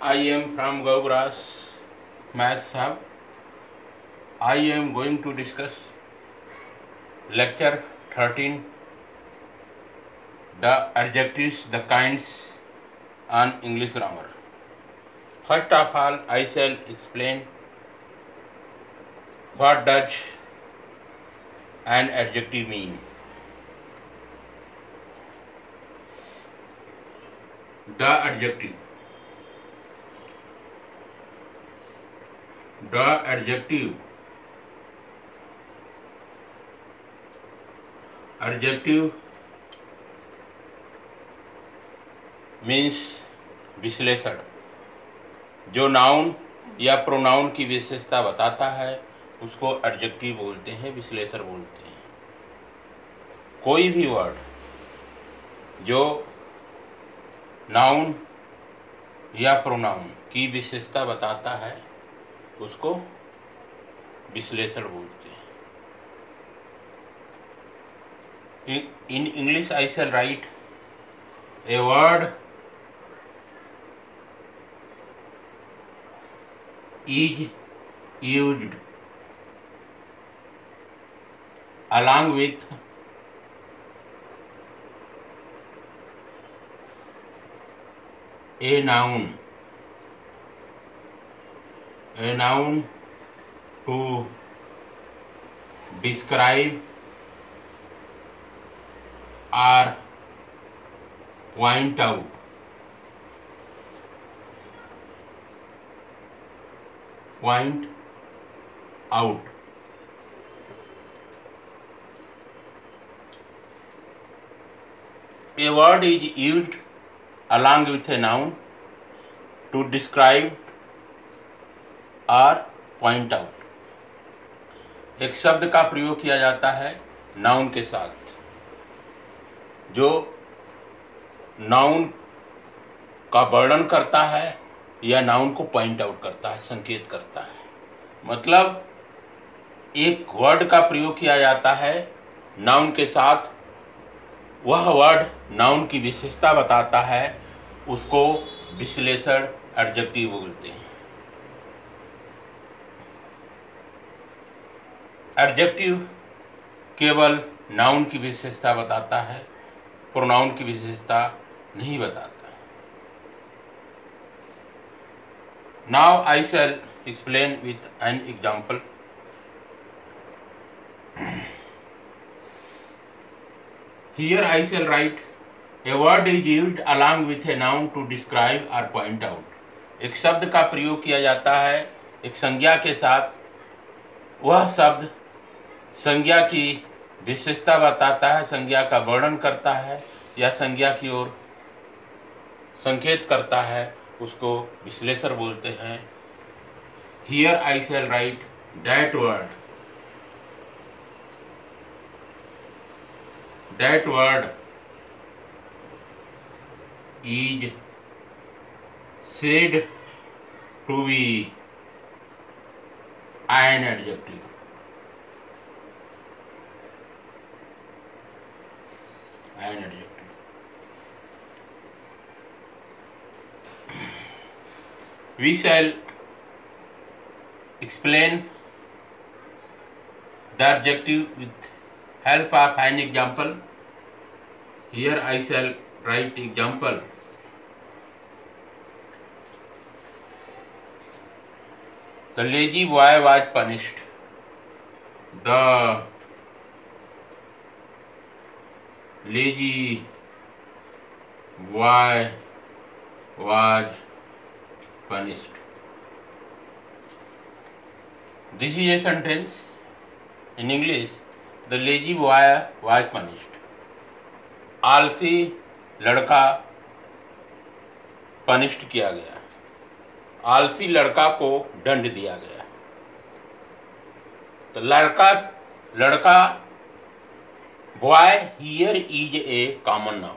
I am from Gauras Maths Hub. I am going to discuss lecture 13, the adjectives, the kinds on English grammar. First of all, I shall explain what does an adjective mean. The adjective. The adjective. Adjective means विश्लेषण। जो noun या pronoun की विशेषता बताता है उसको adjective बोलते हैं, विश्लेषण बोलते हैं। कोई भी वर्ड जो नाउन या प्रोनाउन की विशेषता बताता है उसको विश्लेषण बोलते हैं। In English I shall write a word is used along with a noun to describe or point out a word is used along with a noun to describe or point out। एक शब्द का प्रयोग किया जाता है noun के साथ जो नाउन का वर्णन करता है या नाउन को पॉइंट आउट करता है, संकेत करता है। मतलब एक वर्ड का प्रयोग किया जाता है नाउन के साथ, वह वर्ड नाउन की विशेषता बताता है, उसको विश्लेषण एडजेक्टिव बोलते हैं। एडजेक्टिव केवल नाउन की विशेषता बताता है, प्रोनाउन की विशेषता नहीं बताता। Now I shall explain with an example. Here I shall write a word is used along with a noun to describe और पॉइंट आउट। एक शब्द का प्रयोग किया जाता है एक संज्ञा के साथ, वह शब्द संज्ञा की विशेषता बताता है, संज्ञा का वर्णन करता है या संज्ञा की ओर संकेत करता है, उसको विश्लेषण बोलते हैं। Here I shall write that word is said to be an adjective। We shall explain the adjective with help of an example. Here I shall write example. The lazy boy was punished. The lazy boy was punished. This is a sentence in English. The lazy boy was punished. आलसी लड़का punished किया गया, आलसी लड़का को दंड दिया गया। तो लड़का boy here is a common noun.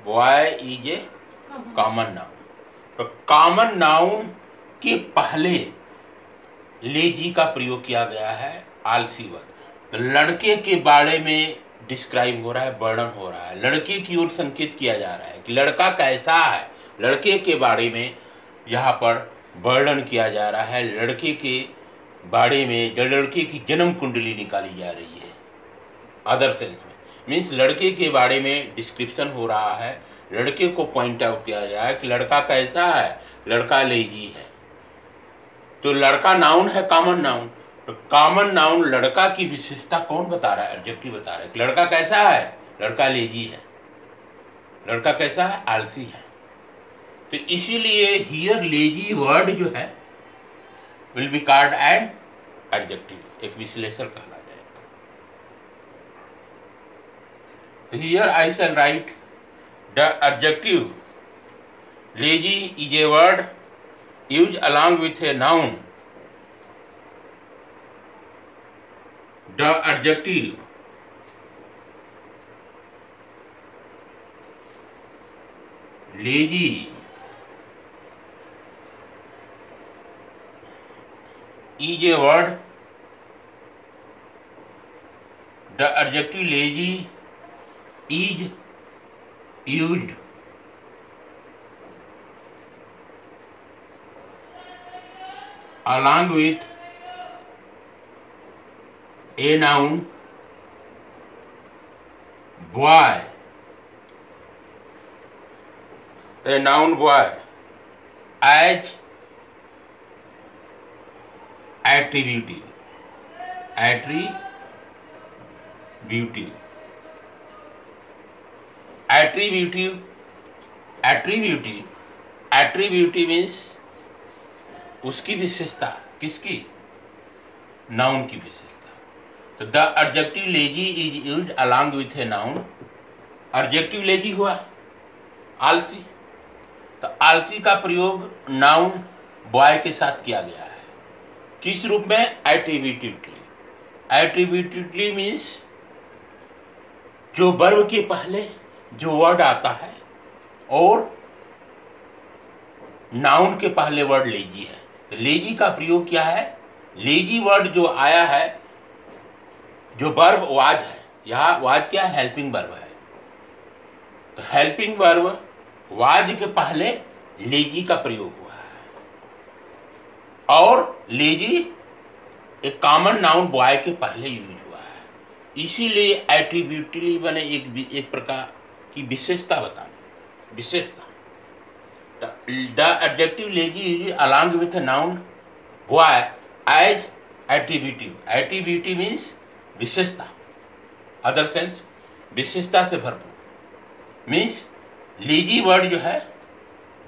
Boy is a common noun. तो कॉमन नाउन के पहले लेजी का प्रयोग किया गया है आलसी वर्ड। तो लड़के के बारे में डिस्क्राइब हो रहा है, वर्णन हो रहा है, लड़के की ओर संकेत किया जा रहा है कि लड़का कैसा है। लड़के के बारे में यहाँ पर वर्णन किया जा रहा है लड़के के बारे में, लड़के की जन्म कुंडली निकाली जा रही है अदर सेंस में। मीन्स लड़के के बारे में डिस्क्रिप्शन हो रहा है, लड़के को पॉइंट आउट किया जाए कि लड़का कैसा है, लड़का लेजी है। तो लड़का नाउन है, कॉमन नाउन। तो कॉमन नाउन लड़का की विशेषता कौन बता रहा है? एडजेक्टिव बता रहा है कि लड़का कैसा है, लड़का लेजी है। लड़का कैसा है? आलसी है। तो इसीलिए हियर लेजी वर्ड जो है will be called an adjective, एक विश्लेषण कहला जाएगा। तो here I shall write the adjective lazy is a word used along with a noun. The adjective lazy is a word. The adjective lazy is used along with a noun boy, a noun boy as attributive, attributive, attributive, attributive, attributive means उसकी विशेषता, किसकी? Noun की विशेषता। तो the adjective lazy is used along with a noun. Adjective lazy हुआ आलसी, तो आलसी का प्रयोग नाउन बॉय के साथ किया गया है। किस रूप में? एट्रीब्यूटिवली। एट्रीब्यूटिवली मीन्स जो वर्ब के पहले जो वर्ड आता है और नाउन के पहले वर्ड लेजी है। तो लेजी का प्रयोग क्या है? लेजी वर्ड जो आया है, जो वर्ब वाज है, यहाँ वाज क्या है? हेल्पिंग वर्ब है। तो हेल्पिंग वर्ब वाज के पहले लेजी का प्रयोग हुआ है, और लेजी एक कॉमन नाउन बॉय के पहले यूज हुआ है। इसीलिए एट्रीब्यूटिवली बने एक प्रकार की विशेषता बतानी, विशेषता। The adjective lazy is along with a noun boy as attributive. Attributive means विशेषता, अदर सेंस विशेषता से भरपूर। मीन्स लेजी वर्ड जो है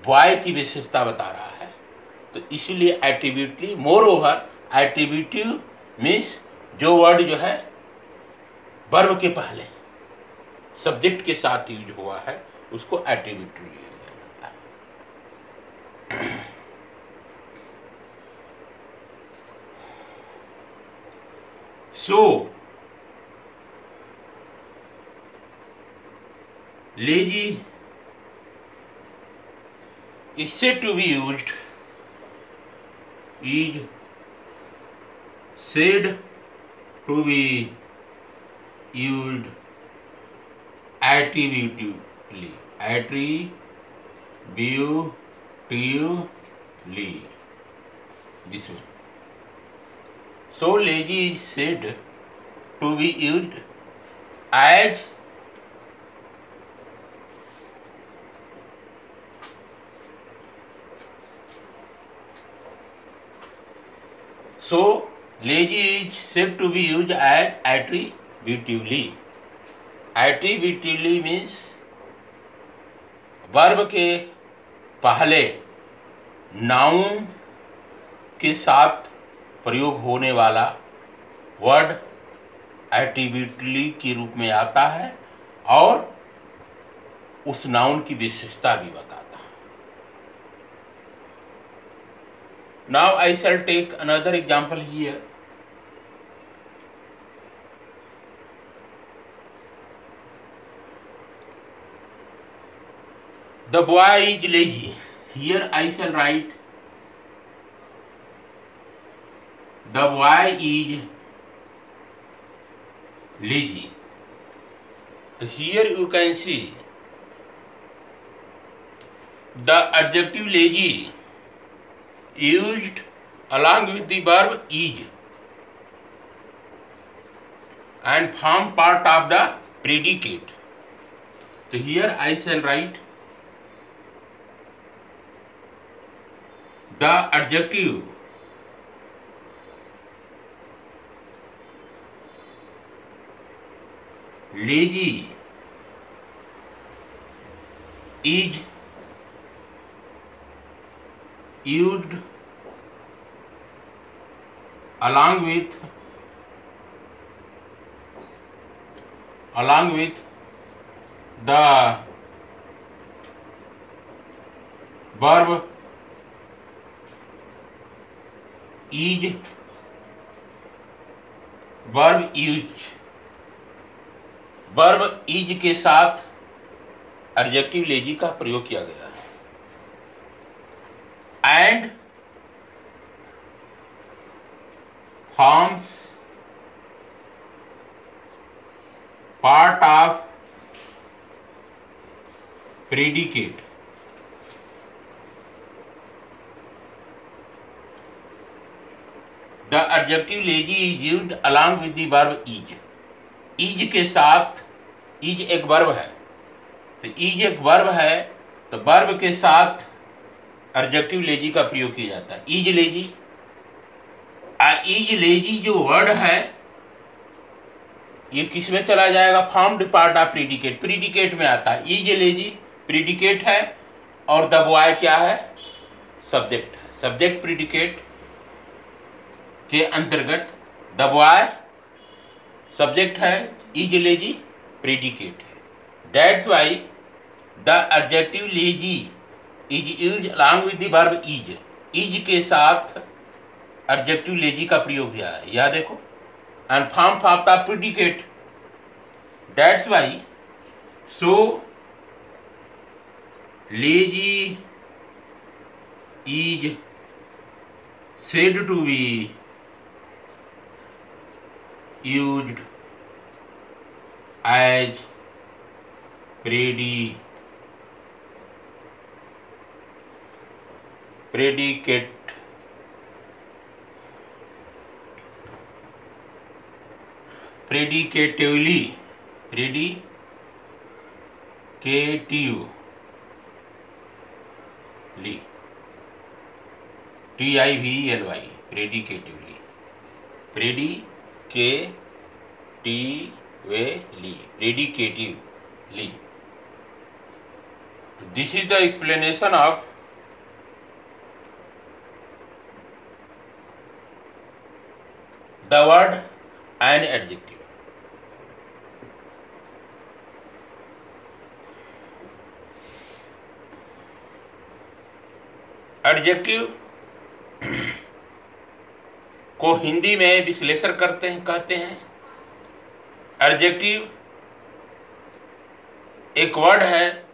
बॉय की विशेषता बता रहा है, तो इसीलिए एट्रीब्यूटली। मोर ओवर एट्रीब्यूटिव मीन्स जो वर्ड जो है वर्ब के पहले सब्जेक्ट के साथ यूज हुआ है उसको एट्रीब्यूटिव लिया जाता है। So lazy is said to be used, is said to be used attributively, attributively, this one. So lazy is said to be used as attributively. Attributively means verb के पहले नाउन के साथ प्रयोग होने वाला वर्ड एट्रीब्यूटली के रूप में आता है और उस नाउन की विशेषता भी बताता है। Now I shall take another example here. The boy is lazy. Here I shall write the boy is lazy. So here you can see the adjective lazy used along with the verb is and form part of the predicate. So here I shall write the adjective lazy is used along with the verb is, verb is के साथ adjective lazy का प्रयोग किया गया है and forms part of predicate. The adjective lazy is used along with the verb is. Is के साथ, is एक वर्ब है, तो इज एक वर्ब है तो वर्ब के साथ एडजेक्टिव लेजी का प्रयोग किया जाता है। इज लेजी, इज लेजी जो वर्ड है ये किस में चला जाएगा? Formed part of predicate, predicate में आता है। इज लेजी प्रीडिकेट है और द बॉय क्या है? सब्जेक्ट है। सब्जेक्ट प्रीडिकेट के अंतर्गत द बॉय सब्जेक्ट है, इज लेजी प्रेडिकेट है। That's why the adjective lazy is used along with the verb is. Is के साथ एडजेक्टिव लेजी का प्रयोग किया है, यह देखो, and form of the predicate. That's why so lazy is said to be used as predicate predicatively TIVELY predicatively. This is the explanation of the word and adjective. Adjective को हिंदी में विश्लेषण कहते हैं। एडजेक्टिव एक वर्ड है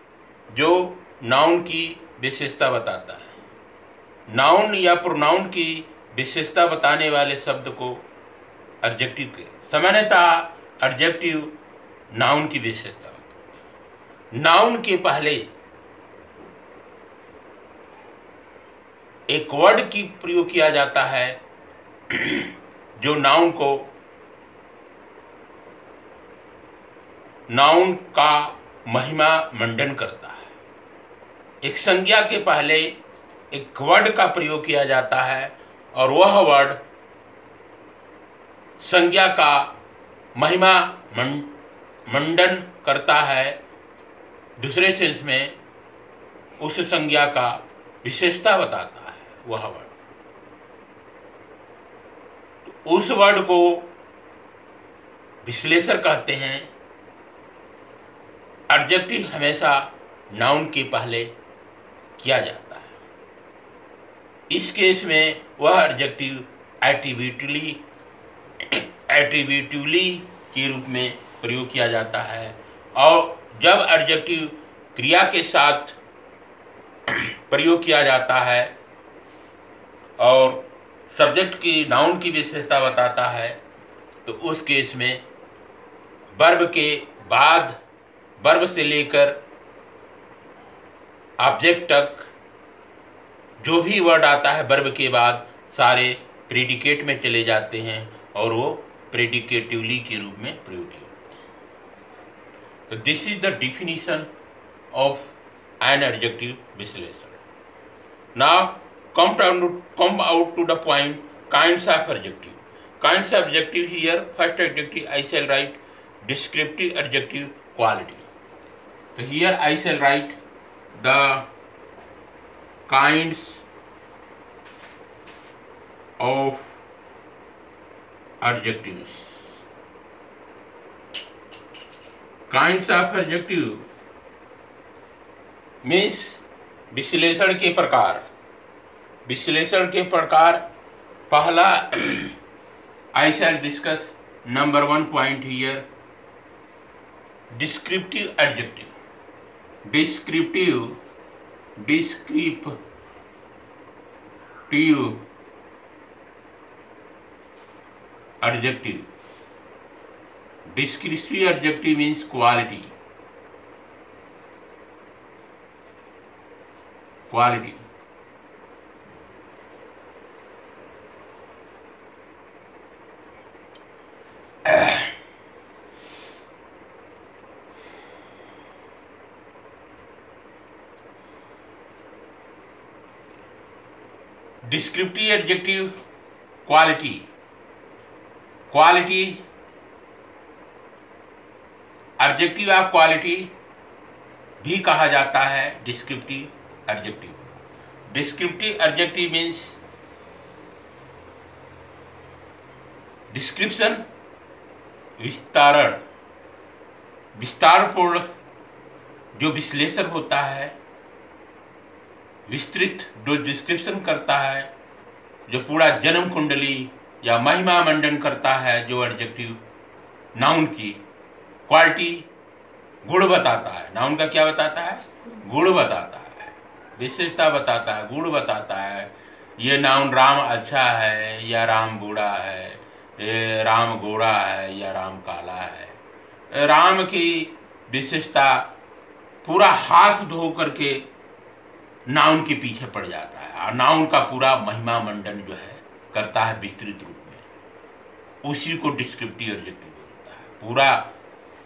जो noun की विशेषता बताता है। नाउन या प्रोनाउन की विशेषता बताने वाले शब्द को एडजेक्टिव के सामान्यतः एडजेक्टिव नाउन की विशेषता बताता है। नाउन के पहले एक वर्ड की प्रयोग किया जाता है जो नाउन का महिमा मंडन करता है। एक संज्ञा के पहले एक वर्ड का प्रयोग किया जाता है और वह वर्ड संज्ञा का महिमा मंडन करता है। दूसरे सेंस में उस संज्ञा का विशेषता बताता है वह वर्ड। तो उस वर्ड को विश्लेषण कहते हैं। एडजेक्टिव हमेशा नाउन के पहले किया जाता है। इस केस में वह एडजेक्टिव एट्रीब्यूटिवली के रूप में प्रयोग किया जाता है। और जब एडजेक्टिव क्रिया के साथ प्रयोग किया जाता है और सब्जेक्ट की नाउन की विशेषता बताता है तो उस केस में वर्ब के बाद, वर्ब से लेकर ऑब्जेक्ट तक जो भी वर्ड आता है वर्ब के बाद सारे प्रेडिकेट में चले जाते हैं और वो प्रेडिकेटिवली के रूप में प्रयोग किए होते हैं। तो this is the definition of an adjective विश्लेषण। Now come out to the point, kinds of adjective. Kinds of adjective here, first adjective I shall write descriptive adjective quality. So here I shall write the kinds of adjectives. Kinds of adjective means विश्लेषण के प्रकार। विश्लेषण के प्रकार पहला I shall discuss number 1 point here, descriptive adjective. Descriptive adjective. Descriptive adjective means quality. Descriptive adjective quality adjective of quality भी कहा जाता है descriptive adjective. Descriptive adjective means description, विस्तारपूर्ण जो विश्लेषण होता है, विस्तृत जो डिस्क्रिप्शन करता है, जो पूरा जन्म कुंडली या महिमा मंडन करता है, जो एडजेक्टिव नाउन की क्वालिटी गुण बताता है। नाउन का क्या बताता है? गुण बताता है, विशेषता बताता है, गुण बताता है। ये नाउन राम अच्छा है या राम बूढ़ा है, ये राम गोरा है या राम काला है। राम की विशेषता पूरा हाथ धो करके नाउन के पीछे पड़ जाता है और नाउन का पूरा महिमा मंडन जो है करता है विस्तृत रूप में, उसी को डिस्क्रिप्टिव एडजेक्टिव बोलता है। पूरा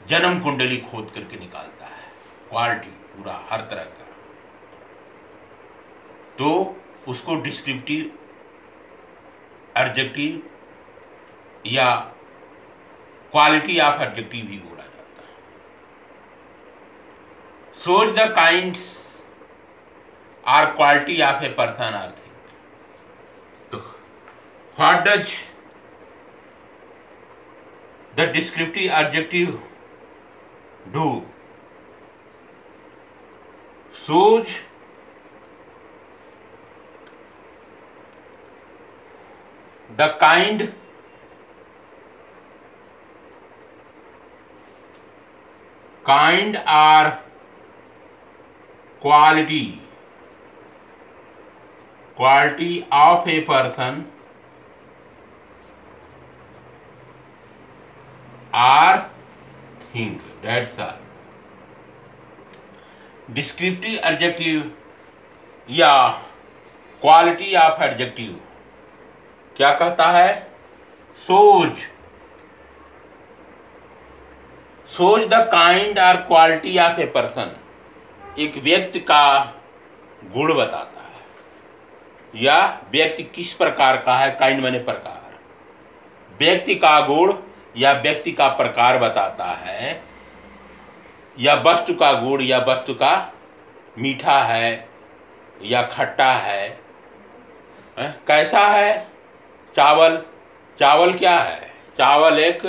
जन्म कुंडली खोद करके निकालता है, क्वालिटी पूरा हर तरह का, तो उसको डिस्क्रिप्टिव एडजेक्टिव या क्वालिटी ऑफ एडजेक्टिव भी बोला जाता है। सोच the kinds or quality of a person or thing. So, what does the descriptive adjective do? Shows the kind or quality of a person or thing. That's all. Descriptive adjective या quality of adjective क्या कहता है? shows the kind or quality of a person, एक व्यक्ति का गुण बताता है या व्यक्ति किस प्रकार का है। काइंड माने प्रकार, व्यक्ति का गुण या व्यक्ति का प्रकार बताता है, या वस्तु का गुण या वस्तु का मीठा है या खट्टा है। कैसा है? चावल क्या है? चावल एक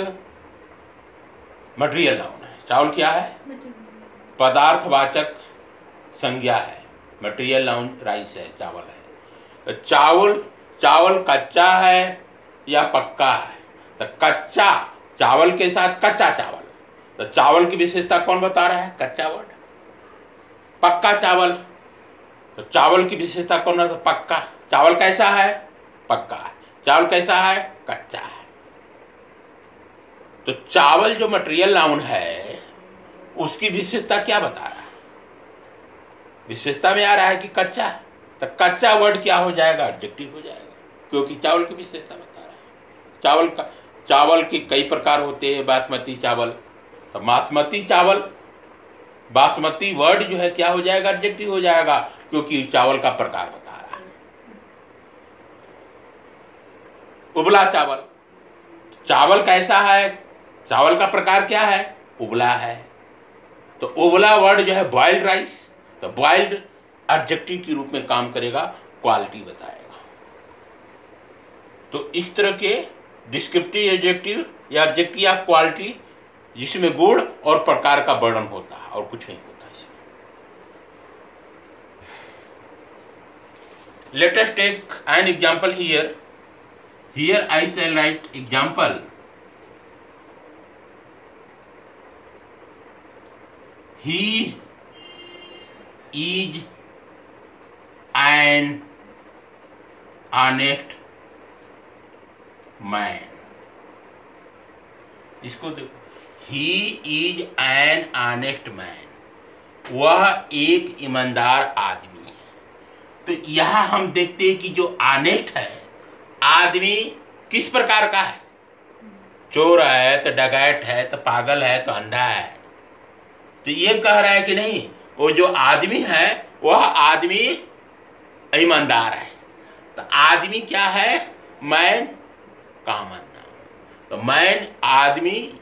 मटेरियल नाउन है। चावल क्या है? पदार्थवाचक संज्ञा है। मटेरियल नाउन राइस है, चावल है। तो चावल कच्चा है या पक्का है? तो कच्चा चावल के साथ कच्चा चावल, तो चावल की विशेषता कौन बता रहा है? कच्चा वर्ड। पक्का चावल, तो चावल की विशेषता कौन है? तो पक्का। चावल कैसा है? पक्का है। चावल कैसा है? कच्चा है। तो चावल जो मटेरियल नाउन है उसकी विशेषता क्या बता रहा है? विशेषता में आ रहा है कि कच्चा है, तो कच्चा वर्ड क्या हो जाएगा, एडजेक्टिव हो जाएगा, क्योंकि चावल की विशेषता बता रहा है। चावल के कई प्रकार होते हैं, बासमती चावल, तो बासमती वर्ड जो है क्या हो जाएगा, एडजेक्टिव हो जाएगा, क्योंकि चावल का प्रकार बता रहा है। उबला चावल, चावल कैसा है, चावल का प्रकार क्या है, उबला है, तो उबला वर्ड जो है बॉइल्ड राइस, तो बॉइल्ड एडजेक्टिव के रूप में काम करेगा, क्वालिटी बताएगा। तो इस तरह के डिस्क्रिप्टिव एडजेक्टिव या एडजेक्टिव या क्वालिटी जिसमें गुण और प्रकार का वर्णन होता है और कुछ नहीं होता इसमें। Let us take an example here. Here I shall write example. He is an honest man. इसको देखो, He is an honest man. वह एक ईमानदार आदमी है। तो यहां हम देखते हैं कि जो ऑनेस्ट है आदमी किस प्रकार का है, चोर है तो डकैत है तो पागल है तो अंधा है। तो ये कह रहा है कि नहीं, वो जो आदमी है वह आदमी ईमानदार है। तो आदमी क्या है, मैन, कॉमन नाउन। तो मैन आदमी,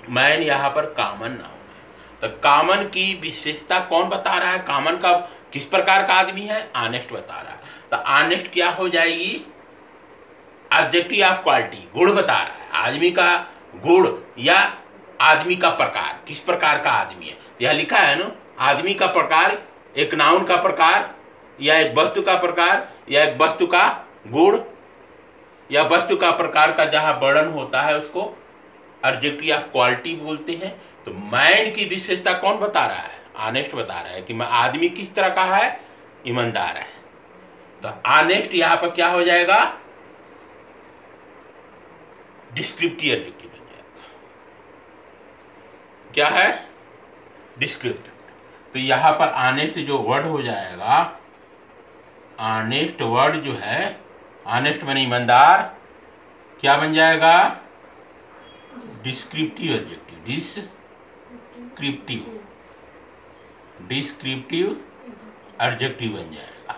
मैन यहाँ पर कॉमन नाउन है। तो कॉमन की विशेषता कौन बता रहा है, कॉमन का किस प्रकार का आदमी है, ऑनेस्ट बता रहा है। तो ऑनेस्ट क्या हो जाएगी, एडजेक्टिव ऑफ क्वालिटी, गुण बता रहा है, आदमी का गुण या आदमी का प्रकार, किस प्रकार का आदमी है। यह लिखा है ना, आदमी का प्रकार, एक नाउन का प्रकार या एक वस्तु का प्रकार या एक वस्तु का गुण या वस्तु का प्रकार का जहां वर्णन होता है उसको एडजेक्टिव ऑफ क्वालिटी बोलते हैं। तो मैन की विशेषता कौन बता रहा है, ऑनेस्ट बता रहा है कि मैं आदमी किस तरह का है, ईमानदार है। तो ऑनेस्ट यहां पर क्या हो जाएगा, डिस्क्रिप्टिव एडजेक्टिव बन जाएगा। क्या है, डिस्क्रिप्टिव। तो यहां पर ऑनेस्ट जो वर्ड हो जाएगा, ऑनेस्ट वर्ड जो है, ऑनेस्ट माने ईमानदार, क्या बन जाएगा, डिस्क्रिप्टिव एडजेक्टिव, डिस्क्रिप्टिव एडजेक्टिव बन जाएगा,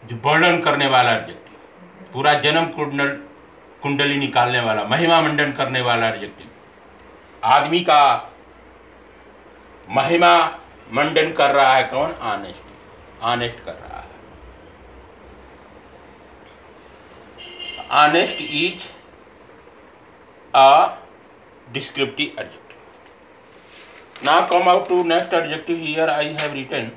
जो वर्णन करने वाला एडजेक्टिव, पूरा जन्म कुंडली निकालने वाला, महिमा मंडन करने वाला एडजेक्टिव। आदमी का महिमा मंडन कर रहा है कौन, ऑनेस्ट, ऑनेस्ट कर रहा है। Honest is a descriptive adjective. Now come out to next adjective. Here I have written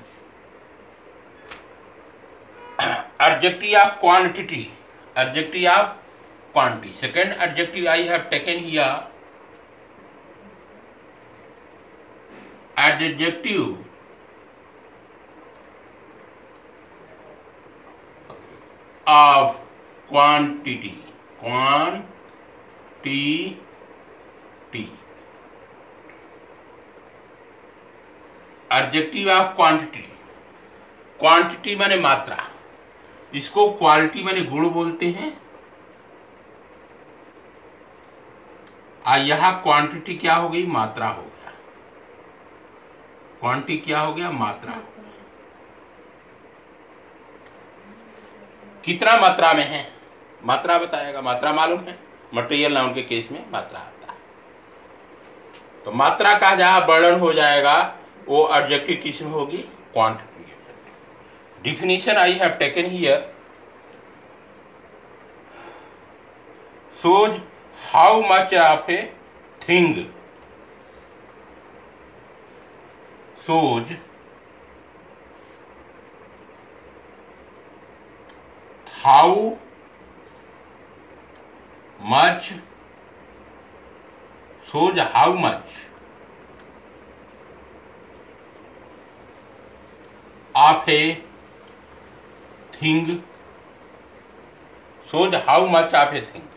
adjective of quantity, adjective of quantity. Second adjective I have taken here, adjective of quantity, adjective of quantity, quantity माने मात्रा, इसको quality माने गुण बोलते हैं। यहाँ quantity क्या हो गई, मात्रा हो गया, क्वांटिटी क्या हो गया, मात्रा हो गया। कितना मात्रा में है, मात्रा बताएगा, मात्रा मालूम है, मटेरियल नाउन के केस में मात्रा आता है। तो मात्रा का जहां वर्णन हो जाएगा वो एडजेक्टिव किस में होगी, quantity. Definition I have taken here, shows how much of a thing, shows how much, shows how much of a thing, shows how much of a thing,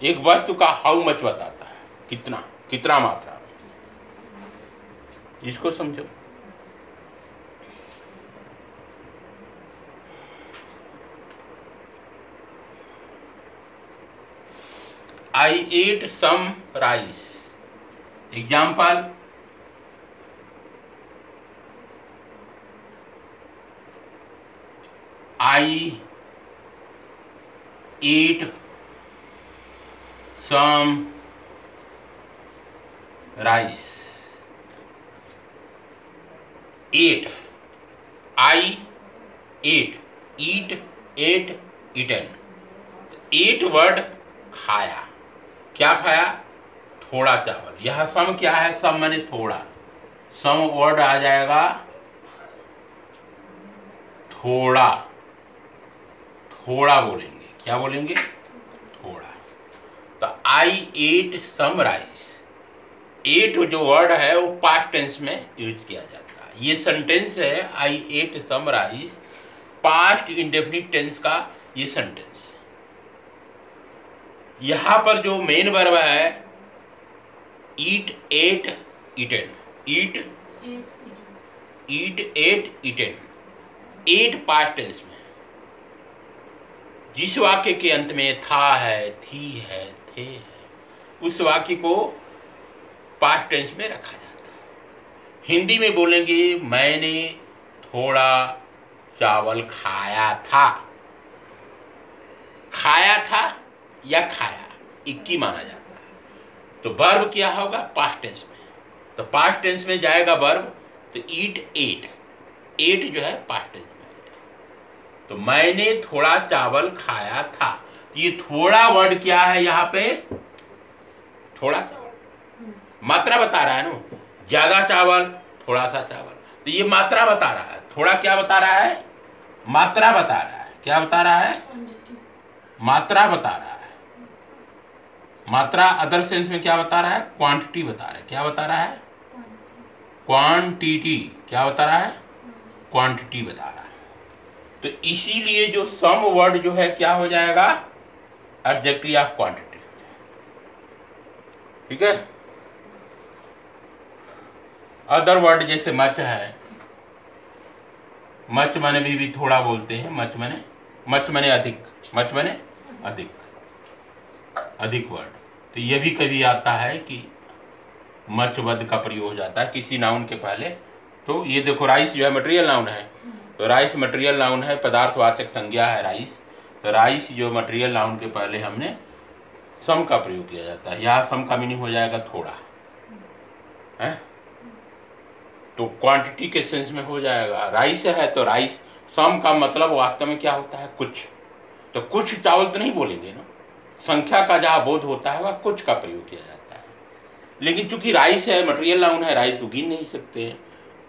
एक वस्तु का हाउ मच बताता है, कितना, कितना मात्रा में। इसको समझो, I ate some rice. Example, I ate some rice. Ate, I ate, eat, ate, eaten. ate word खाया, क्या खाया? थोड़ा चावल। यह सम क्या है? सम माने थोड़ा। सम वर्ड आ जाएगा थोड़ा। थोड़ा बोलेंगे, क्या बोलेंगे? थोड़ा। तो आई एट सम राइस। एट जो वर्ड है वो पास्ट टेंस में यूज किया जाता है। ये सेंटेंस है I ate some rice, past indefinite tense का ये सेंटेंस। यहां पर जो मेन वर्ब है eat ate eaten, eat eat ate eaten, ate past tense में। जिस वाक्य के अंत में था है, थी है, थे है, उस वाक्य को पास्ट टेंस में रखा जाता है। हिंदी में बोलेंगे मैंने थोड़ा चावल खाया था। खाया था या खाया एक ही माना जाता है। तो वर्ब क्या होगा? पास्ट टेंस में। तो पास्ट टेंस में जाएगा वर्ब, तो ईट एट, एट जो है पास्ट टेंस में आ जाएगा। तो मैंने थोड़ा चावल खाया था। ये थोड़ा वर्ड क्या है? यहाँ पे थोड़ा चावल मात्रा बता रहा है ना, ज्यादा चावल, थोड़ा सा चावल। तो ये मात्रा बता रहा है। थोड़ा क्या बता रहा है? मात्रा बता रहा है। क्या बता रहा है? मात्रा बता रहा है। मात्रा अदर सेंस में क्या बता रहा है? क्वांटिटी बता रहा है। क्या बता रहा है? क्वांटिटी। क्या बता रहा है? क्वांटिटी बता रहा है। तो इसीलिए जो सम वर्ड जो है क्या हो जाएगा? Adjective of quantity. ठीक है। अदर वर्ड जैसे मच है, मच माने भी थोड़ा बोलते हैं। मच माने अधिक, मच माने अधिक, अधिक वर्ड। तो ये भी कभी आता है कि मच वध का प्रयोग हो जाता है किसी नाउन के पहले। तो ये देखो राइस जो है मटेरियल नाउन है, तो राइस मटेरियल नाउन है, पदार्थवाचक संज्ञा है राइस। तो राइस जो मटेरियल नाउन के पहले हमने सम का प्रयोग किया जाता है। यहाँ सम का मीनिंग हो जाएगा थोड़ा है। तो क्वांटिटी के सेंस में हो जाएगा। राइस है तो राइस, सम का मतलब वास्तव में क्या होता है? कुछ। तो कुछ चावल तो नहीं बोलेंगे ना, संख्या का जहाँ बोध होता है वह कुछ का प्रयोग किया जाता है। लेकिन चूंकि राइस है, मटेरियल नाउन है, राइस को गिन नहीं सकते हैं,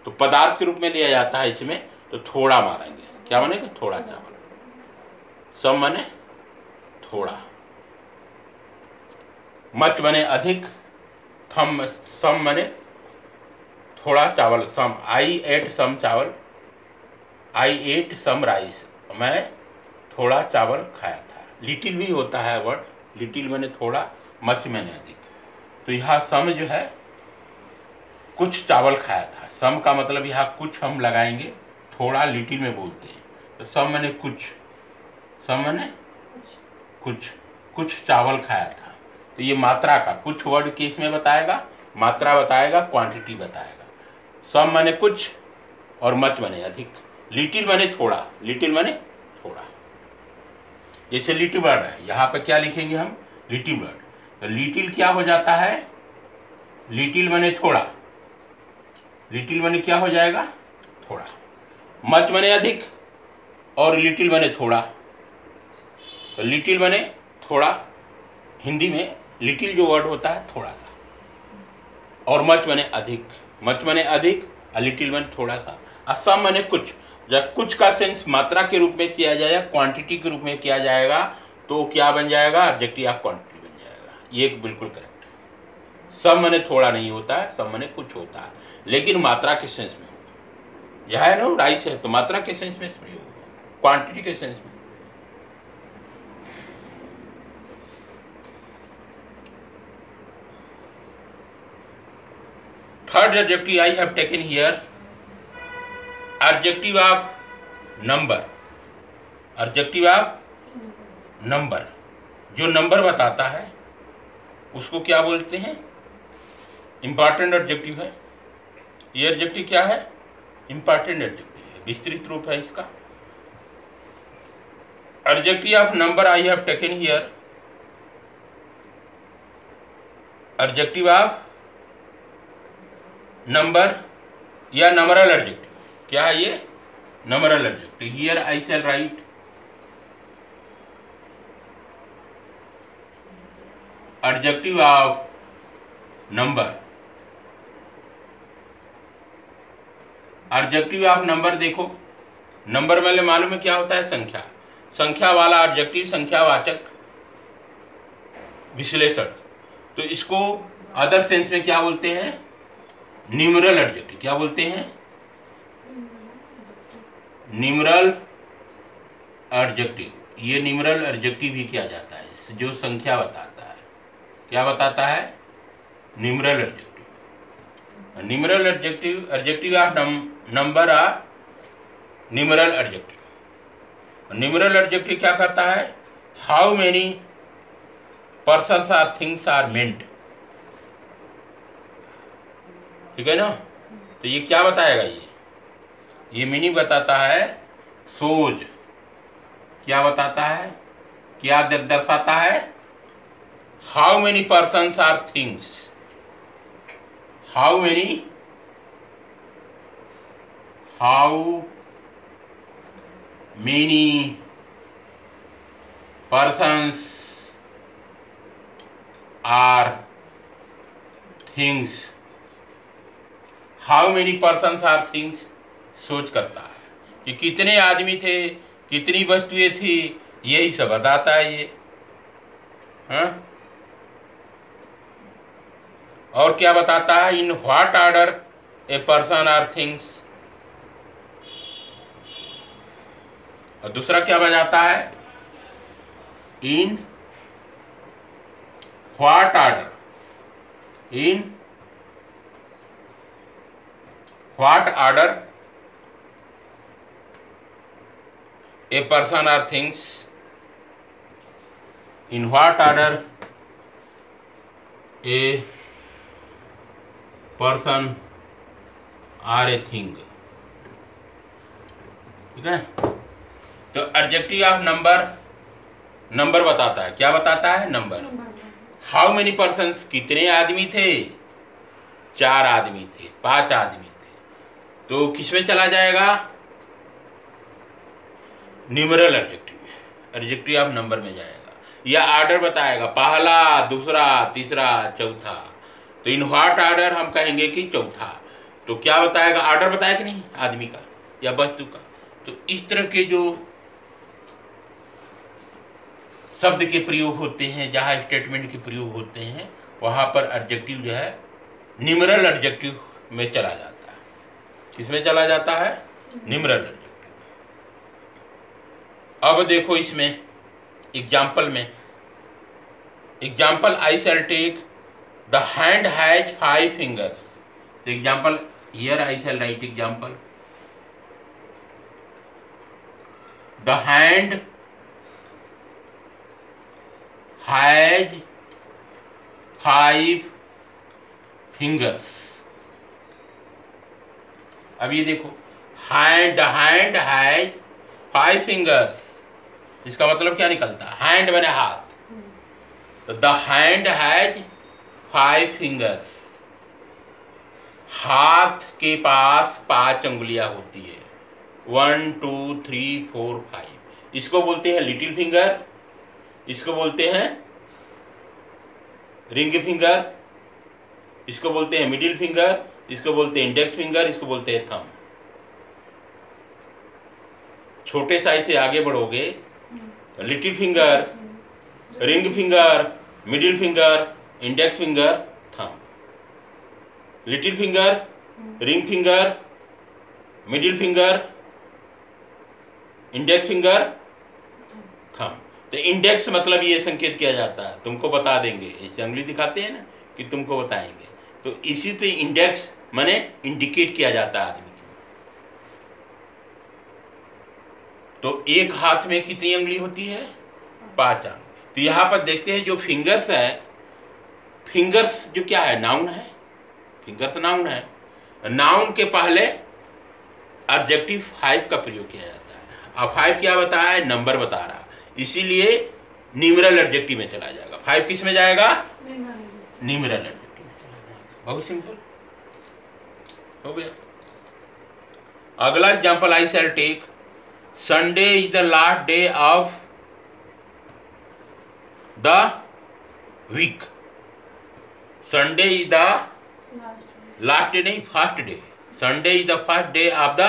तो पदार्थ के रूप में लिया जाता है इसमें। तो थोड़ा मारेंगे, क्या मानेगा? थोड़ा चावल। सम माने थोड़ा, मच माने अधिक, सम माने थोड़ा चावल। सम, आई एट सम चावल, आई एट सम राइस, मैं थोड़ा चावल खाया था। लिटिल भी होता है वर्ड, लिटिल माने थोड़ा, मच माने अधिक। तो यहाँ सम जो है कुछ चावल खाया था। सम का मतलब यहाँ कुछ हम लगाएंगे, थोड़ा लिटिल में बोलते हैं। तो सम माने कुछ, सम माने कुछ, कुछ चावल खाया था। तो ये मात्रा का कुछ वर्ड किस में बताएगा? मात्रा बताएगा, क्वांटिटी बताएगा। सम माने कुछ और मच माने अधिक। लिटिल माने थोड़ा, लिटिल माने थोड़ा। जैसे लिटिल वर्ड है, यहाँ पे क्या लिखेंगे हम? Little word. तो लिटिल क्या हो जाता है? लिटिल माने थोड़ा, लिटिल माने क्या हो जाएगा? थोड़ा। मच माने अधिक और लिटिल माने थोड़ा। तो लिटिल माने थोड़ा, हिंदी में लिटिल जो वर्ड होता है थोड़ा सा, और मच माने अधिक, मच माने अधिक और लिटिल माने थोड़ा सा। और सम माने कुछ। जब कुछ का सेंस मात्रा के रूप में किया जाएगा, क्वांटिटी के रूप में किया जाएगा, तो क्या बन जाएगा? एडजेक्टिव ऑफ क्वांटिटी बन जाएगा। ये बिल्कुल करेक्ट है। सम माने थोड़ा नहीं होता है, सम माने कुछ होता है, लेकिन मात्रा के सेंस में होगा। यह है ना राइस है तो मात्रा के सेंस में प्रयोग होगा, क्वांटिटी के सेंस में। Third adjective I have taken here, adjective of number. Adjective of number, जो नंबर बताता है उसको क्या बोलते हैं? इम्पॉर्टेंट एडजेक्टिव है। ये एडजेक्टिव क्या है? इम्पॉर्टेंट एडजेक्टिव है, विस्तृत रूप है इसका। Adjective of number I have taken here. Adjective of number या नंबरल एडजेक्टिव, क्या है ये? Numeral adjective. Here I shall write adjective of number. Adjective of number देखो, नंबर वाले मालूम है क्या होता है? संख्या। संख्या वाला एडजेक्टिव, संख्यावाचक विश्लेषण। तो इसको अदर सेंस में क्या बोलते हैं? Numeral adjective. क्या बोलते हैं? Numeral adjective. ये न्यूमरल एडजेक्टिव भी किया जाता है, जो संख्या बताता है। क्या बताता है? Numeral adjective. Numeral adjective, adjective of number are numeral adjective. Numeral adjective क्या कहता है? How many persons or things are meant. ठीक है ना? तो ये क्या बताएगा? ये मीनिंग बताता है। सोज क्या बताता है? क्या दर्शाता है? How many persons or things. How many persons are things। How many persons or things सोच करता है कि कितने आदमी थे, कितनी वस्तुएं थी, यही सब बताता है ये। हाँ? और क्या बताता है? In what order a person or things. और दूसरा क्या बताता है? In what order, in what order a person or things. In what order a person or a thing. ठीक है? तो एडजेक्टिव ऑफ नंबर, नंबर बताता है। क्या बताता है? नंबर। हाउ मेनी पर्सन्स, कितने आदमी थे? 4 आदमी थे, 5 आदमी थे। तो किसमें चला जाएगा? न्यूमरल एडजेक्टिव में, एडजेक्टिव ऑफ नंबर में जाएगा। या ऑर्डर बताएगा, पहला, दूसरा, तीसरा, चौथा। तो इन व्हाट ऑर्डर हम कहेंगे कि चौथा। तो क्या बताएगा? ऑर्डर बताया कि नहीं आदमी का या वस्तु का। तो इस तरह के जो शब्द के प्रयोग होते हैं, जहाँ स्टेटमेंट के प्रयोग होते हैं, वहाँ पर एडजेक्टिव जो है न्यूमरल एडजेक्टिव में चला जाता है। किसमें चला जाता है? Numeral adjective. अब देखो इसमें एग्जाम्पल में, example I shall take the hand has 5 fingers. तो example here I shall write example. The hand has 5 fingers. अब ये देखो, हैंड हैज 5 फिंगर्स, इसका मतलब क्या निकलता है? हैंड मैंने हाथ। तो द हैंड हैज 5 फिंगर्स। हाथ के पास 5 अंगुलियां होती है। 1 2 3 4 5। इसको बोलते हैं लिटिल फिंगर, इसको बोलते हैं रिंग फिंगर, इसको बोलते हैं मिडिल फिंगर, इसको बोलते हैं इंडेक्स फिंगर, इसको बोलते हैं थंब। छोटे साइज से आगे बढ़ोगे, little finger, ring finger, middle finger, index finger, thumb. Little finger, ring finger, middle finger, index finger, thumb. तो इंडेक्स मतलब ये संकेत किया जाता है, तुमको बता देंगे। ऐसे उंगली दिखाते हैं ना कि तुमको बताएंगे। तो इसी से इंडेक्स माने इंडिकेट किया जाता है आदमी को। तो एक हाथ में कितनी उंगली होती है? 5 अंगुली। तो यहाँ पर देखते हैं जो फिंगर्स है फिंगर्स जो क्या है, नाउन है, फिंगर तो नाउन है, नाउन के पहले एडजेक्टिव 5 का प्रयोग किया जाता है। अब 5 क्या बता रहा है, नंबर बता रहा है, इसीलिए न्यूमेरल एडजेक्टिव में चला जाएगा। 5 किस में जाएगा, न्यूमेरल एडजेक्टिव में चला जाएगा। बहुत सिंपल हो गया। अगला example I shall take, Sunday is the last day of the week. Sunday is the last day, नहीं first day, Sunday is the first day of the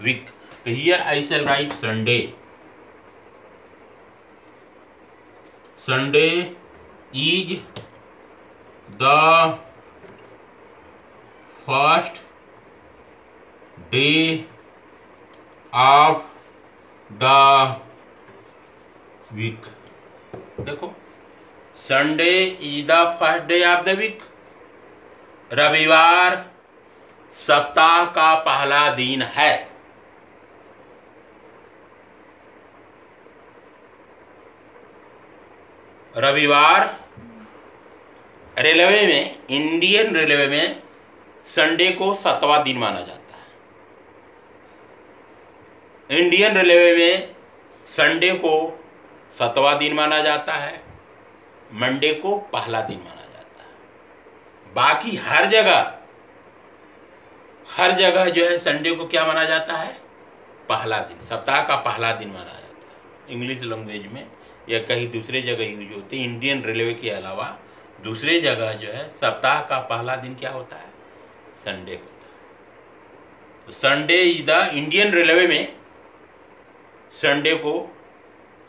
week. तो here I shall write Sunday, Sunday is the first day of the week. देखो, Sunday is the first day of the week, रविवार सप्ताह का पहला दिन है। रविवार railway में, इंडियन रेलवे में संडे को 7वां दिन माना जाता है। इंडियन रेलवे में संडे को 7वां दिन माना जाता है, मंडे को पहला दिन माना जाता है। बाकी हर जगह जो है संडे को क्या माना जाता है, पहला दिन, सप्ताह का पहला दिन माना जाता है। इंग्लिश लैंग्वेज में या कहीं दूसरे जगह यूज होती है, इंडियन रेलवे के अलावा दूसरे जगह जो है सप्ताह का पहला दिन क्या होता है, संडे होता है। तो Sunday is the, Indian railway में संडे को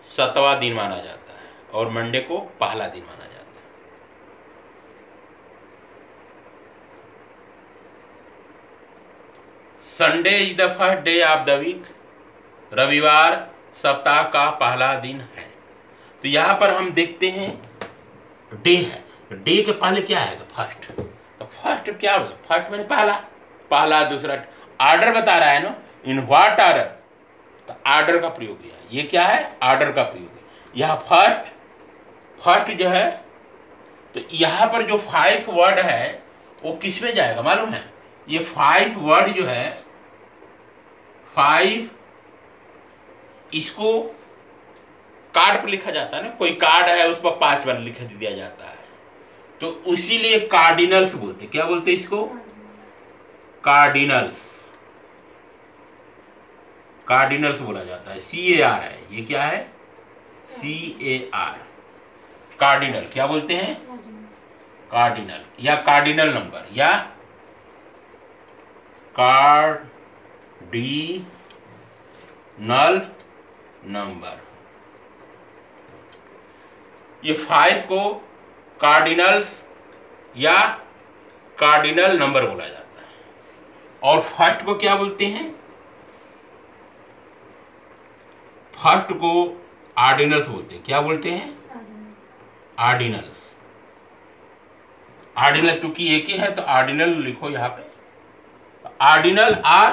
7वां दिन माना जाता है और मंडे को पहला दिन माना जाता है। Sunday is the first day of the week, रविवार सप्ताह का पहला दिन है। तो यहां पर हम देखते हैं डे है, डे के पहले क्या है, फर्स्ट। तो फर्स्ट क्या होगा, फर्स्ट मैंने पहला दूसरा, ऑर्डर बता रहा है ना, इन व्हाट ऑर्डर, तो ऑर्डर का प्रयोग किया। ये क्या है, ऑर्डर का प्रयोग है। यह फर्स्ट जो है, तो यहां पर जो 5 वर्ड है वो किस में जाएगा मालूम है, ये 5 वर्ड जो है, 5 इसको कार्ड पर लिखा जाता है ना, कोई कार्ड है उस पर 5 बार लिख दिया जाता है, तो इसीलिए कार्डिनल्स बोलते। क्या बोलते हैं इसको, कार्डिनल्स, कार्डिनल्स बोला जाता है। CAR है, ये क्या है, CAR, कार्डिनल। क्या बोलते हैं, कार्डिनल या कार्डिनल नंबर या कार्डिनल नंबर। ये 5 को कार्डिनल्स या कार्डिनल नंबर बोला जाता है। और फर्स्ट को क्या बोलते हैं, फर्स्ट को ऑर्डिनल्स बोलते हैं। क्या बोलते हैं, ऑर्डिनल्स। ऑर्डिनल क्योंकि एक ही है तो ऑर्डिनल लिखो यहां पे। ऑर्डिनल आर,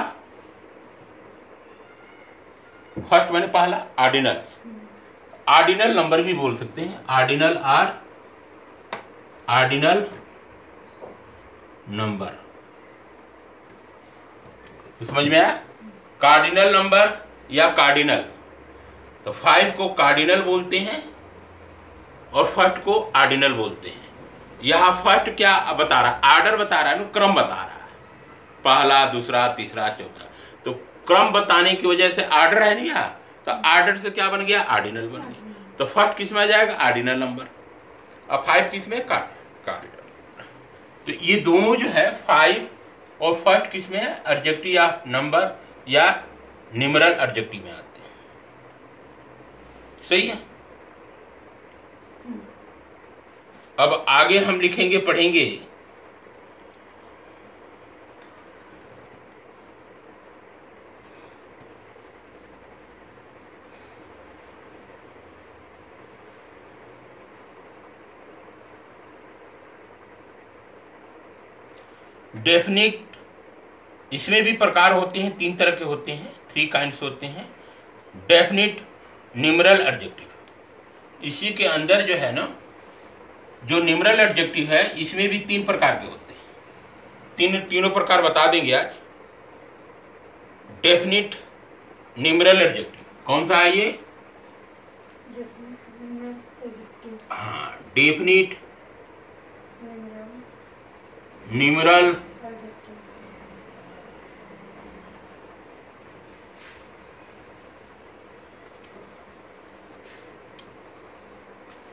फर्स्ट मैंने पहला, ऑर्डिनल। ऑर्डिनल नंबर भी बोल सकते हैं, ऑर्डिनल आर, ऑर्डिनल नंबर। समझ में आया, कार्डिनल नंबर या कार्डिनल। तो 5 को कार्डिनल बोलते हैं और फर्स्ट को ऑर्डिनल बोलते हैं। यह फर्स्ट क्या बता रहा है, ऑर्डर बता रहा है ना, क्रम बता रहा है, पहला दूसरा तीसरा चौथा। तो क्रम बताने की वजह से ऑर्डर है नहीं यहाँ, तो ऑर्डर से क्या बन गया, ऑर्डिनल बन गया। तो फर्स्ट किस में आ जाएगा, ऑर्डिनल नंबर, और 5 किस में, कार्डिनल। तो ये दोनों जो है 5 और फर्स्ट किस में है, एडजेक्टिव या नंबर या न्यूमेरल एडजेक्टिव में आते हैं। सही है। अब आगे हम लिखेंगे, पढ़ेंगे डेफिनिट। इसमें भी प्रकार होते हैं, 3 तरह के होते हैं, 3 काइंड्स होते हैं। Definite, numeral, adjective. इसी के अंदर जो है ना, जो न्यूमरल एडजेक्टिव है इसमें भी 3 प्रकार के होते हैं। तीनों प्रकार बता देंगे आज। डेफिनिट न्यूमरल एडजेक्टिव कौन सा है ये? हाँ, डेफिनिट न्यूमरल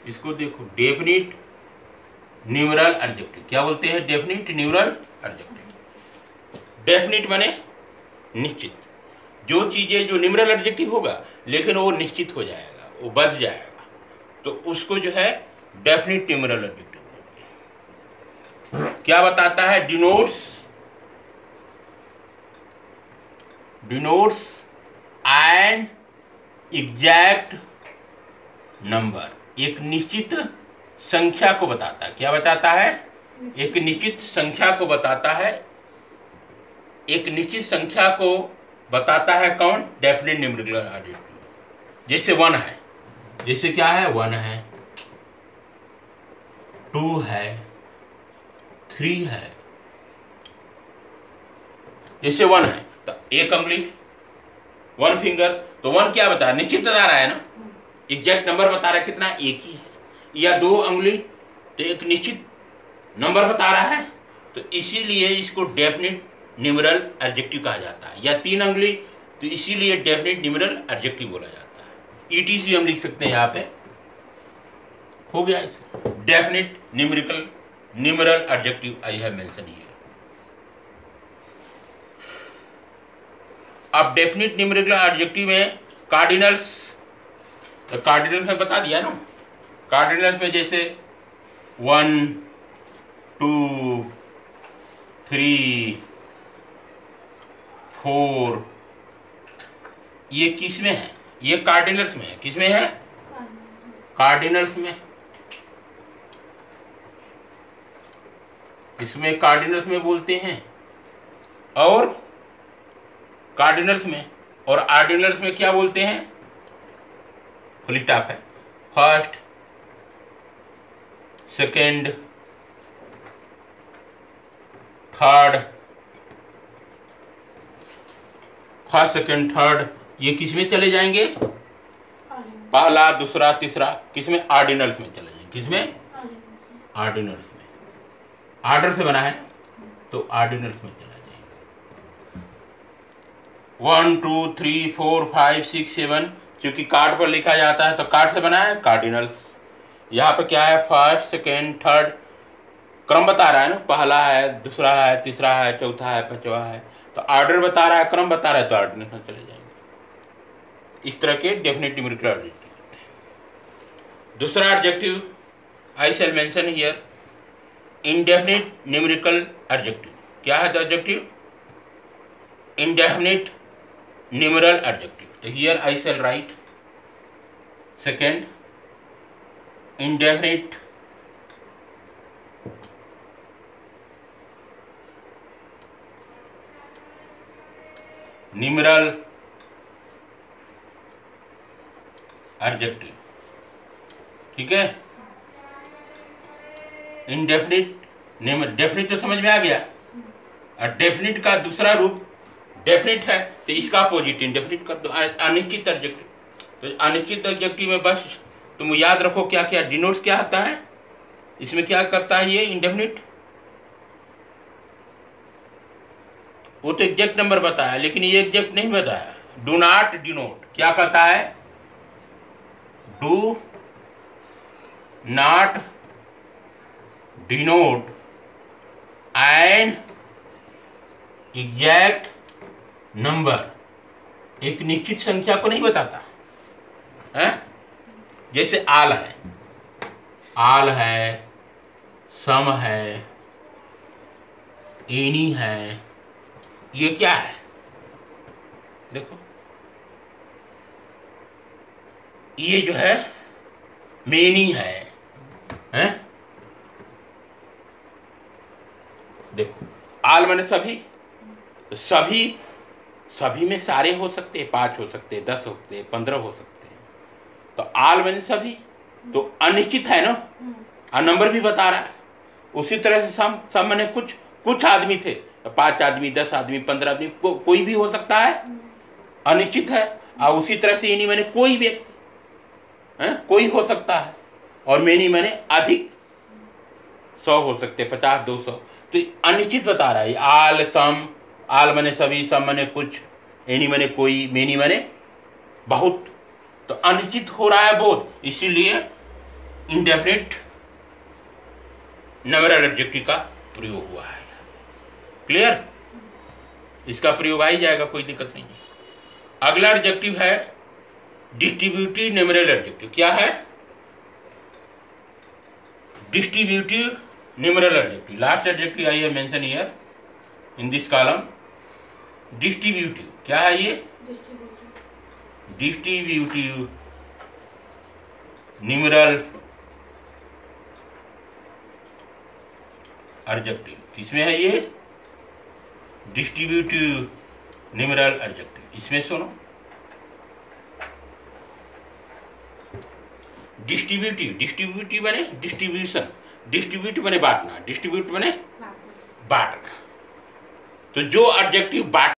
इसको देखो, डेफिनिट न्यूमरल एडजेक्टिव क्या बोलते हैं? Definite numeral adjective. डेफिनिट माने निश्चित, जो चीजें जो न्यूमरल एडजेक्टिव होगा लेकिन वो निश्चित हो जाएगा, वो बच जाएगा, तो उसको जो है डेफिनिट न्यूमरल एडजेक्टिव बोलते हैं। क्या बताता है? डिनोट्स एन एग्जैक्ट नंबर, एक निश्चित संख्या को बताता है। क्या बताता है? एक निश्चित संख्या को बताता है। एक निश्चित संख्या को बताता है कौन? Definite numerical adjective. जैसे 1 है, जैसे क्या है? 1 है, 2 है, 3 है। जैसे 1 है तो एक अंगुली, 1 फिंगर, तो 1 क्या बता रहा है? निश्चित बता रहा है ना, एग्जैक्ट नंबर बता रहा है कितना? एक ही है। या 2 अंगुली तो एक निश्चित नंबर बता रहा है, तो इसीलिए इसको डेफिनिट न्यूमरल एडजेक्टिव कहा जाता है। या 3 अंगुली तो इसीलिए डेफिनिट न्यूमरल एडजेक्टिव बोला जाता है। ईटीसी हम लिख सकते हैं यहाँ पे, हो गया इसे definite numeral adjective I have mention here. अब डेफिनिट न्यूमरिकल एडजेक्टिव में कार्डिनल्स, तो कार्डिनल्स में बता दिया ना, कार्डिनल्स में जैसे 1, 2, 3, 4, ये किस में है? ये कार्डिनल्स में है। किस में है? कार्डिनल्स में। इसमें कार्डिनल्स में बोलते हैं, और कार्डिनल्स में और आर्डिनल्स में क्या बोलते हैं? फुल स्टॉप है। First, second, third, first, second, third, ये किस में चले जाएंगे? पहला, दूसरा, तीसरा, किस में? आर्डिनल्स में चले जाएंगे। किस में? आर्डिनल्स में। आर्डर से बना है तो आर्डिनल्स में चला जाएंगे। 1, 2, 3, 4, 5, 6, 7, क्योंकि कार्ड पर लिखा जाता है तो कार्ड से बना है कार्डिनल्स। यहाँ पे क्या है? फर्स्ट, सेकेंड, थर्ड, क्रम बता रहा है ना, पहला है, दूसरा है, तीसरा है, चौथा है, पांचवा है, तो ऑर्डर बता रहा है, क्रम बता रहा है, तो ऑर्डर में चले जाएंगे। इस तरह के डेफिनिट न्यूमेरिकल एडजेक्टिव। दूसरा adjective I shall mention here, indefinite numerical adjective. क्या है एडजेक्टिव? Indefinite numeral adjective. तो here I shall write second, indefinite numeral adjective. ठीक है, इनडेफिनिट डेफिनिट तो समझ में आ गया, और डेफिनिट का दूसरा रूप डेफिनिट है तो इसका अपोजिट इंडेफिनिट कर दो, अनिश्चित एडजेक्टिव। तो अनिश्चित एडजेक्टिव में बस तुम याद रखो क्या क्या डिनोट्स क्या आता है, इसमें क्या करता है ये इंडेफिनिट, वो तो एग्जैक्ट नंबर बताया लेकिन ये एग्जैक्ट नहीं बताया। डू नॉट डिनोट क्या कहता है? Do not denote an exact number, एक निश्चित संख्या को नहीं बताता है। जैसे आल है, आल है, सम है, एनी है, ये क्या है? देखो ये जो है मेनी है, हैं? देखो आल माने सभी, तो सभी में सारे हो सकते हैं, 5 हो सकते हैं, 10 हो सकते हैं, 15 हो सकते हैं। तो आल माने सभी, तो अनिश्चित है ना, और नंबर भी बता रहा है। उसी तरह से सम मैंने कुछ आदमी थे, 5 आदमी, 10 आदमी, 15 आदमी, कोई भी हो सकता है, अनिश्चित है। और उसी तरह से इन्हीं मैंने कोई व्यक्ति, कोई हो सकता है, और मेनी मैंने अधिक, 100 हो सकते, 50, 200। तो अनिश्चित बता रहा है। आल, सम, आल मैंने सभी, सम मैंने कुछ, एनी मैंने कोई, मेनी मैंने बहुत। तो अनिश्चित हो रहा है बोध, इसीलिए इंडेफिनिट नंबरल एडजेक्टिव का प्रयोग हुआ है। क्लियर? इसका प्रयोग आ ही जाएगा, कोई दिक्कत नहीं है। अगला एडजेक्टिव है डिस्ट्रीब्यूटिव नंबरल एडजेक्टिव। क्या है? Distributive numeral adjective. Last adjective I have mentioned here in this column. Distributive. क्या है ये? Distributive numeral adjective. किसमें है ये? Distributive numeral adjective. इसमें सुनो, डिस्ट्रीब्यूटिव बने डिस्ट्रीब्यूशन, डिस्ट्रीब्यूट बने बांटना, डिस्ट्रीब्यूट बने बांटना। तो जो एडजेक्टिव बांट